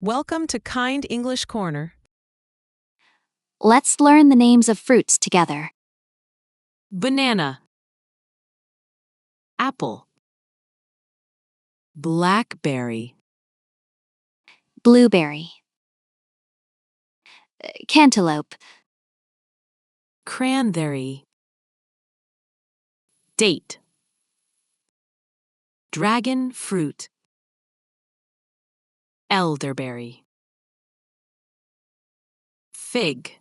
Welcome to Kind English Corner. Let's learn the names of fruits together. Banana, apple, blackberry, Blueberry. Cantaloupe. cranberry, date, dragon fruit, elderberry, fig,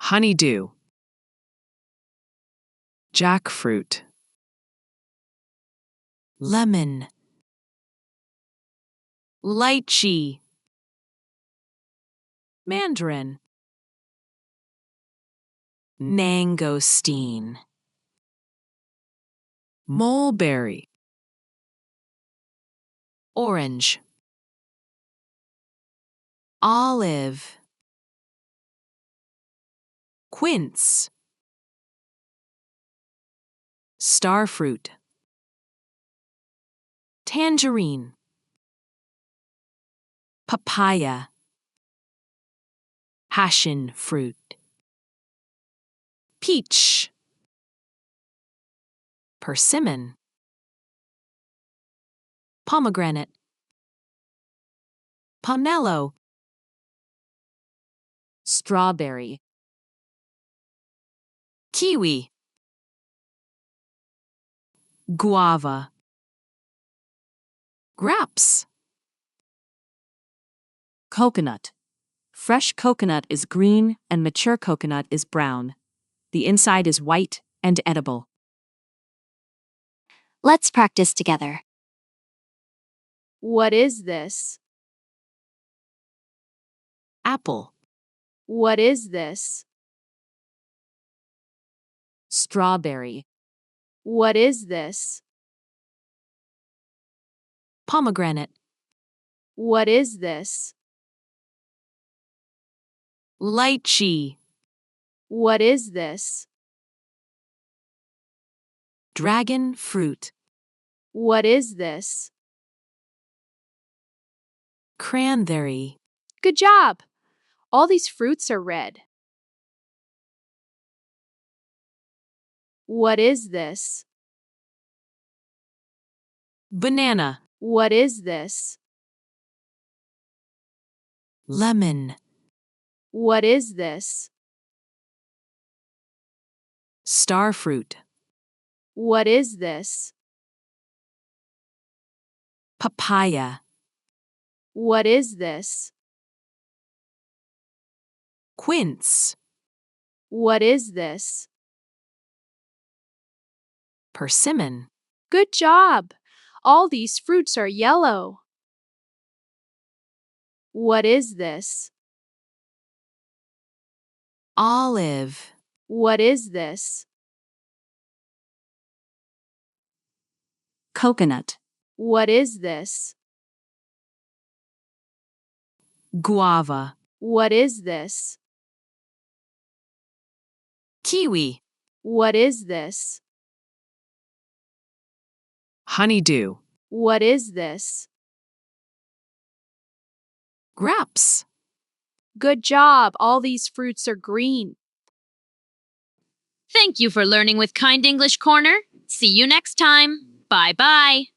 honeydew, jackfruit, lemon, lychee, mandarin, mangosteen, mulberry, orange, olive, quince, starfruit, tangerine, papaya, passion fruit, peach, persimmon, pomegranate, pomelo, strawberry, kiwi, guava, grapes, Coconut. Fresh coconut is green and mature coconut is brown. The inside is white and edible. Let's practice together. What is this? apple, What is this? Strawberry. What is this? pomegranate, What is this? lychee, What is this? dragon fruit, What is this? cranberry, Good job! All these fruits are red. What is this? banana, What is this? lemon, What is this? starfruit, What is this? papaya, What is this? quince, What is this? persimmon, Good job! All these fruits are yellow. What is this? olive, What is this? Coconut. What is this? guava, What is this? kiwi, What is this? honeydew, What is this? grapes. Good job! All these fruits are green. Thank you for learning with Kind English Corner. See you next time. Bye-bye.